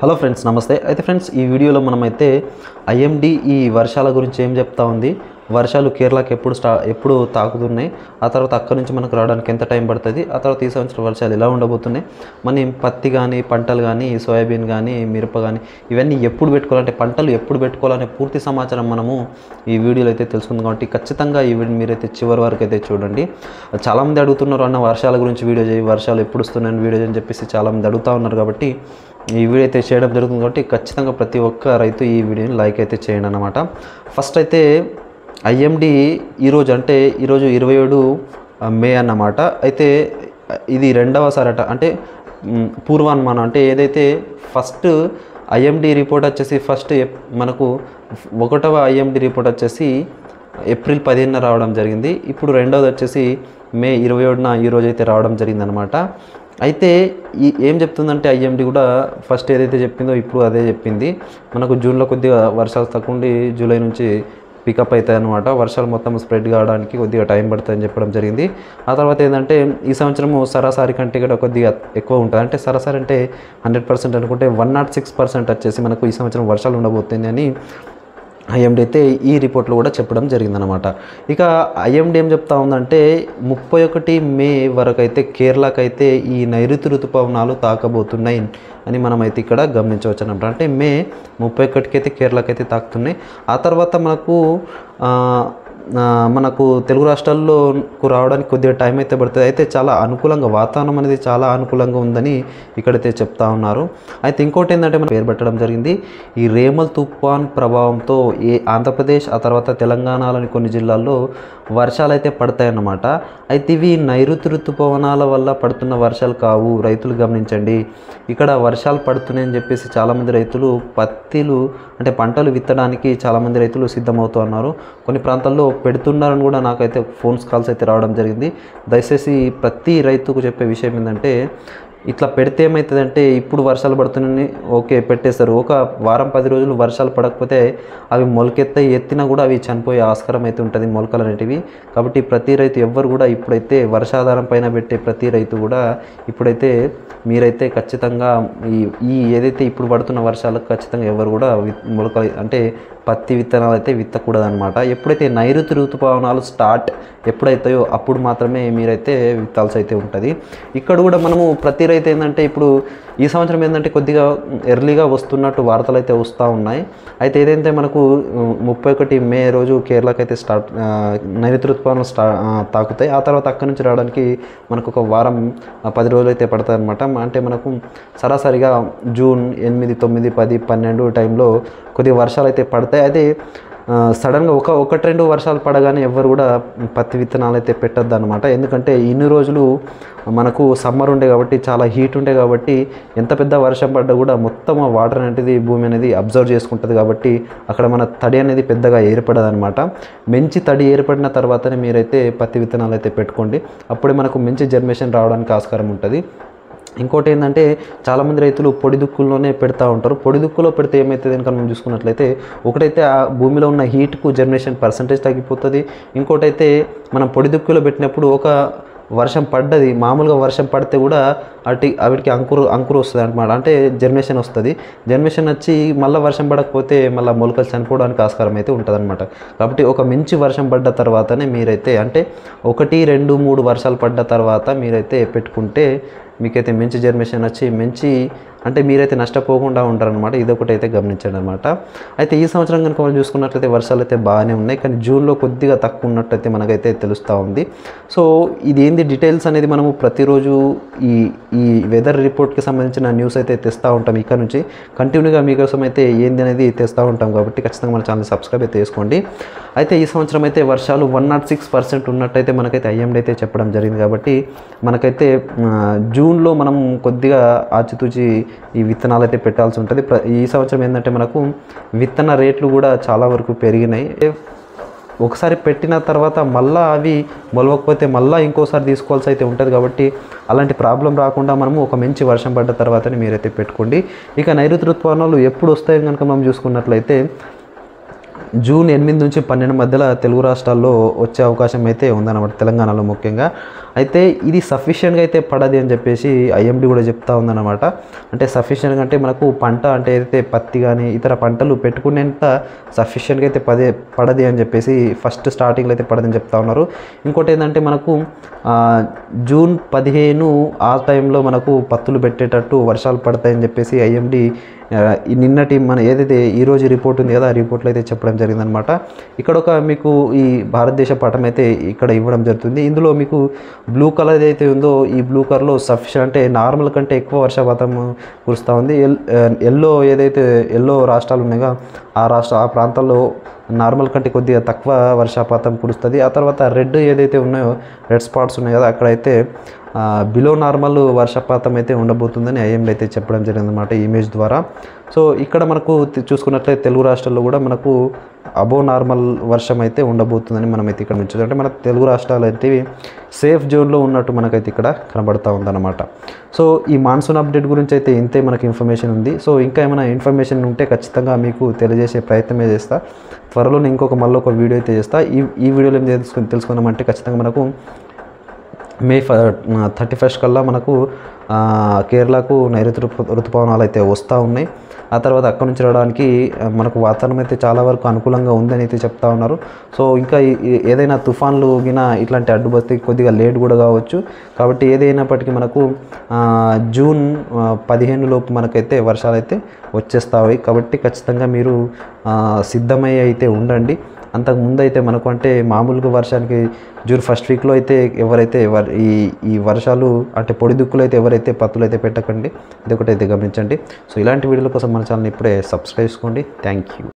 Hello friends, నమస్తే. అయితే friends, ఈ వీడియోలో మనమైతే ఐఎండీ ఈ వర్షాల గురించి ఏం చెప్తా ఉంది, వర్షాలు కేరళకి ఎప్పుడు తాకుతున్నాయి, ఆ తర్వాత అక్కడి నుంచి మనకు రావడానికి ఎంత టైం పడుతుంది, ఆ తర్వాత ఈ సంవత్సరం వర్షాలు ఎలా ఉండబోతున్నాయి, మనం పత్తి కానీ పంటలు కానీ సోయాబీన్ కానీ మిరప కానీ ఇవన్నీ ఎప్పుడు పెట్టుకోవాలంటే పంటలు ఎప్పుడు పెట్టుకోవాలనే పూర్తి సమాచారం మనము ఈ వీడియోలో అయితే తెలుసుకుందాం. కాబట్టి ఖచ్చితంగా ఈ వీడియో మీరైతే చివరి వరకు అయితే చూడండి. చాలామంది అడుగుతున్నారు, అన్న వర్షాల గురించి వీడియో చేయి, వర్షాలు ఎప్పుడు వస్తున్నాయని వీడియో అని చెప్పేసి చాలామంది అడుగుతూ ఉన్నారు. కాబట్టి ఈ వీడియో అయితే చేయడం జరుగుతుంది. కాబట్టి ఖచ్చితంగా ప్రతి ఒక్క రైతు ఈ వీడియోని లైక్ అయితే చేయండి అన్నమాట. ఫస్ట్ అయితే ఐఎండీ ఈరోజు 27 మే అన్నమాట. అయితే ఇది రెండవసారి అంటే పూర్వానుమానం, అంటే ఏదైతే ఫస్ట్ ఐఎండీ రిపోర్ట్ వచ్చేసి మనకు 1వ ఐఎండీ రిపోర్ట్ వచ్చేసి ఏప్రిల్ 15న రావడం జరిగింది. ఇప్పుడు రెండవది వచ్చేసి మే 27న ఈరోజు అయితే రావడం జరిగిందనమాట. అయితే ఏం చెప్తుందంటే ఐఎండీ కూడా ఫస్ట్ ఏదైతే చెప్పిందో ఇప్పుడు అదే చెప్పింది. మనకు జూన్లో కొద్దిగా వర్షాలు తక్కువ ఉండి జూలై నుంచి పికప్ అవుతాయి అనమాట. వర్షాలు మొత్తం స్ప్రెడ్ కావడానికి కొద్దిగా టైం పడుతుందని చెప్పడం జరిగింది. ఆ తర్వాత ఏంటంటే ఈ సంవత్సరము సరాసరి కంటే కూడా కొద్దిగా ఎక్కువ ఉంటుంది. అంటే సరాసరి అంటే 100% అనుకుంటే 106% వచ్చేసి మనకు ఈ సంవత్సరం వర్షాలు ఉండబోతుంది అని ఐఎండీ అయితే ఈ రిపోర్ట్లో కూడా చెప్పడం జరిగిందనమాట. ఇక ఐఎండీ ఏం చెప్తా ఉందంటే 31 మే వరకు అయితే కేరళకైతే ఈ నైరుతి ఋతుపవనాలు తాకబోతున్నాయి అని మనమైతే ఇక్కడ గమనించవచ్చు అనమాట. అంటే మే 31కి అయితే కేరళకైతే తాకుతున్నాయి. ఆ తర్వాత మనకు తెలుగు రాష్ట్రాల్లోకి రావడానికి కొద్దిగా టైం అయితే పడుతుంది. అయితే చాలా అనుకూలంగా వాతావరణం అనేది చాలా అనుకూలంగా ఉందని ఇక్కడైతే చెప్తా ఉన్నారు. అయితే ఇంకోటి ఏంటంటే మనం పేరు పెట్టడం జరిగింది, ఈ రేమల్ తుఫాన్ ప్రభావంతో ఆంధ్రప్రదేశ్ ఆ తర్వాత తెలంగాణలోని కొన్ని జిల్లాల్లో వర్షాలు అయితే పడతాయన్నమాట. అయితే ఇవి నైరుతి ఋతుపవనాల వల్ల పడుతున్న వర్షాలు కావు, రైతులు గమనించండి. ఇక్కడ వర్షాలు పడుతున్నాయని చెప్పేసి చాలామంది రైతులు అంటే పంటలు విత్తడానికి చాలామంది రైతులు సిద్ధమవుతూ ఉన్నారు. కొన్ని ప్రాంతాల్లో పెడుతున్నారని కూడా నాకైతే కాల్స్ అయితే రావడం జరిగింది. దయచేసి ప్రతి రైతుకు చెప్పే విషయం ఏంటంటే, ఇట్లా పెడితే ఏమవుతుందంటే ఇప్పుడు వర్షాలు పడుతున్నాయని ఓకే పెట్టేస్తారు, ఒక వారం 10 రోజులు వర్షాలు పడకపోతే అవి ఎత్తినా కూడా అవి చనిపోయే ఆస్కారం అయితే ఉంటుంది, మొలకలు అనేటివి. కాబట్టి ప్రతి రైతు ఎవ్వరు కూడా ఇప్పుడైతే వర్షాధారం పైన పెట్టే ప్రతి రైతు కూడా ఇప్పుడైతే మీరైతే ఖచ్చితంగా ఈ ఏదైతే ఇప్పుడు పడుతున్న వర్షాలకు ఖచ్చితంగా ఎవరు కూడా మొలకలు అంటే పత్తి విత్తనాలు అయితే విత్తకూడదనమాట. ఎప్పుడైతే నైరుతి ఋతుపవనాలు ఎప్పుడైతాయో అప్పుడు మాత్రమే మీరైతే విత్తాల్సి అయితే ఉంటుంది. ఇక్కడ కూడా మనము ప్రతి రైతు ఏంటంటే ఇప్పుడు ఈ సంవత్సరం ఏంటంటే కొద్దిగా ఎర్లీగా వస్తున్నట్టు వార్తలు అయితే వస్తూ ఉన్నాయి. అయితే ఏదైతే మనకు 31 మే రోజు కేరళకైతే నైరుతి ఋతుపవనాలు తాకుతాయి. ఆ తర్వాత అక్కడి నుంచి రావడానికి మనకు ఒక వారం 10 రోజులు అయితే పడతాయి అనమాట. అంటే మనకు సరాసరిగా జూన్ 8, 9, 10, 12 టైంలో కొద్దిగా వర్షాలు అయితే పడతాయి. అయితే సడన్గా 1-2 వర్షాలు పడగానే ఎవరు కూడా పత్తి విత్తనాలు అయితే పెట్టద్దు అనమాట. ఎందుకంటే ఇన్ని రోజులు మనకు సమ్మర్ ఉండే కాబట్టి చాలా హీట్ ఉండే కాబట్టి ఎంత పెద్ద వర్షం పడ్డా కూడా మొత్తం వాటర్ అనేది భూమి అనేది అబ్జర్వ్ చేసుకుంటుంది. కాబట్టి అక్కడ మన తడి అనేది పెద్దగా ఏర్పడదు అనమాట. మంచి తడి ఏర్పడిన తర్వాతనే మీరైతే పత్తి విత్తనాలు అయితే పెట్టుకోండి. అప్పుడే మనకు మంచి జర్మినేషన్ రావడానికి ఆస్కారం ఉంటుంది. ఇంకోటి ఏంటంటే చాలామంది రైతులు పొడి దుక్కుల్లోనే పెడతా ఉంటారు. పొడి దుక్కులో పెడితే ఏమవుతుంది కనుక మనం చూసుకున్నట్లయితే, ఒకటైతే ఆ భూమిలో ఉన్న హీట్కు జర్మినేషన్ పర్సంటేజ్ తగ్గిపోతుంది. ఇంకోటైతే మనం పొడి దుక్కులో పెట్టినప్పుడు ఒక వర్షం పడ్డది, మామూలుగా వర్షం పడితే కూడా వాటికి అంకురు వస్తుంది అనమాట. అంటే జర్మినేషన్ వస్తుంది. జర్మినేషన్ వచ్చి మళ్ళీ వర్షం పడకపోతే మళ్ళీ మొలకలు చనిపోవడానికి ఆస్కారం అయితే ఉంటుంది అనమాట. కాబట్టి ఒక మంచి వర్షం పడ్డ తర్వాతనే మీరైతే అంటే 1, 2, 3 వర్షాలు పడ్డ తర్వాత మీరైతే పెట్టుకుంటే మీకైతే మంచి జర్మినేషన్ వచ్చి అంటే మీరైతే నష్టపోకుండా ఉంటారనమాట. ఇదొకటి అయితే గమనించండి అనమాట. అయితే ఈ సంవత్సరం కనుక మనం చూసుకున్నట్లయితే వర్షాలు అయితే బాగానే ఉన్నాయి, కానీ జూన్లో కొద్దిగా తక్కువ ఉన్నట్టయితే మనకైతే తెలుస్తూ ఉంది. సో ఇది ఏంది డీటెయిల్స్ అనేది మనము ప్రతిరోజు ఈ వెదర్ రిపోర్ట్కి సంబంధించిన న్యూస్ అయితే తెస్తూ ఉంటాం. ఇక్కడ నుంచి కంటిన్యూగా మీకోసం అయితే ఏంది అనేది తెస్తూ ఉంటాం. కాబట్టి ఖచ్చితంగా మన ఛానల్ సబ్స్క్రైబ్ అయితే చేసుకోండి. అయితే ఈ సంవత్సరం అయితే వర్షాలు 106% ఉన్నట్టయితే మనకైతే ఐఎండీ అయితే చెప్పడం జరిగింది. కాబట్టి మనకైతే జూన్లో మనం కొద్దిగా ఆచితూచి ఈ విత్తనాలు అయితే పెట్టాల్సి ఉంటుంది. ఈ సంవత్సరం ఏంటంటే మనకు విత్తన రేట్లు కూడా చాలా వరకు పెరిగినాయి. ఒకసారి పెట్టిన తర్వాత మళ్ళీ అవి మొలవకపోతే మళ్ళీ ఇంకోసారి తీసుకోవాల్సి అయితే ఉంటుంది. కాబట్టి అలాంటి ప్రాబ్లం రాకుండా మనము ఒక మంచి వర్షం పడ్డ తర్వాతనే మీరైతే పెట్టుకోండి. ఇక నైరుతి ఋతుపవనాలు ఎప్పుడు వస్తాయని కనుక మనం చూసుకున్నట్లయితే జూన్ 8 నుంచి 12 మధ్యలో తెలుగు రాష్ట్రాల్లో వచ్చే అవకాశం అయితే ఉందన్నమాట, తెలంగాణలో ముఖ్యంగా. అయితే ఇది సఫిషియెంట్గా అయితే పడది అని చెప్పేసి ఐఎండి కూడా చెప్తా ఉందన్నమాట. అంటే సఫిషియెంట్గా అంటే మనకు పంట అంటే ఏదైతే పత్తి కానీ ఇతర పంటలు పెట్టుకునేంత సఫిషియెంట్గా అయితే పడది అని చెప్పేసి ఫస్ట్ స్టార్టింగ్లో అయితే పడదని చెప్తా ఉన్నారు. ఇంకోటి ఏంటంటే మనకు జూన్ 15 ఆ టైంలో మనకు పత్తులు పెట్టేటట్టు వర్షాలు పడతాయని చెప్పేసి ఐఎండి నిన్నటి మన ఏదైతే ఈరోజు రిపోర్ట్ ఉంది కదా ఆ రిపోర్ట్లో అయితే చెప్పడం జరిగిందనమాట. ఇక్కడ ఒక మీకు ఈ భారతదేశ పటం అయితే ఇక్కడ ఇవ్వడం జరుగుతుంది. ఇందులో మీకు బ్లూ కలర్ ఏదైతే ఉందో ఈ బ్లూ కలర్లో సఫిషియెంట్ అంటే నార్మల్ కంటే ఎక్కువ వర్షపాతం కురుస్తూ ఉంది. ఎల్లో రాష్ట్రాలు ఉన్నాయిగా ఆ ప్రాంతాల్లో నార్మల్ కంటే కొద్దిగా తక్కువ వర్షపాతం కురుస్తుంది. ఆ తర్వాత రెడ్ ఏదైతే ఉన్నాయో రెడ్ స్పాట్స్ ఉన్నాయి కదా అక్కడైతే బిలో నార్మల్ వర్షపాతం అయితే ఉండబోతుందని ఐఎండి అయితే చెప్పడం జరిగిందన్నమాట ఈ ఇమేజ్ ద్వారా. సో ఇక్కడ మనకు చూసుకున్నట్లయితే తెలుగు రాష్ట్రాల్లో కూడా మనకు అబో నార్మల్ వర్షం అయితే ఉండబోతుందని మనమైతే ఇక్కడ నుంచి అంటే మన తెలుగు రాష్ట్రాలు అయితే సేఫ్ జోన్లో ఉన్నట్టు మనకైతే ఇక్కడ కనబడుతూ ఉందన్నమాట. సో ఈ మాన్సూన్ అప్డేట్ గురించి అయితే ఇంతే మనకి ఇన్ఫర్మేషన్ ఉంది. సో ఇంకా ఏమైనా ఇన్ఫర్మేషన్ ఉంటే ఖచ్చితంగా మీకు తెలియజేసే ప్రయత్నమే చేస్తా. త్వరలోనే మళ్ళీ ఒక వీడియో అయితే చేస్తా. ఈ వీడియోలో ఏం తెలుసుకుందామంటే ఖచ్చితంగా మనకు మే 31 కల్లా మనకు కేరళకు నైరుతి ఋతుపవనాలు అయితే వస్తూ ఉన్నాయి. ఆ తర్వాత అక్కడి నుంచి రావడానికి మనకు వాతావరణం అయితే చాలా వరకు అనుకూలంగా ఉందని అయితే చెప్తా ఉన్నారు. సో ఇంకా ఏదైనా తుఫాన్లు గిన ఇట్లాంటి అడ్డుపడితే కొద్దిగా లేట్ కూడా కావచ్చు. కాబట్టి ఏదైనప్పటికీ మనకు జూన్ 15 లోపు మనకైతే వర్షాలు అయితే వచ్చేస్తాయి. కాబట్టి ఖచ్చితంగా మీరు సిద్ధమై అయితే ఉండండి. అంతకుముందు అయితే మనకు అంటే మామూలుగా వర్షానికి జూన్ 1st వీక్లో అయితే ఎవరైతే ఈ వర్షాలు అంటే పొడి దుక్కులు అయితే ఎవరైతే పత్తులు అయితే పెట్టకండి. ఇది ఒకటైతే గమనించండి. సో ఇలాంటి వీడియోల కోసం మన ఛానల్ ఇప్పుడే సబ్స్క్రైబ్ చేసుకోండి. Thank you.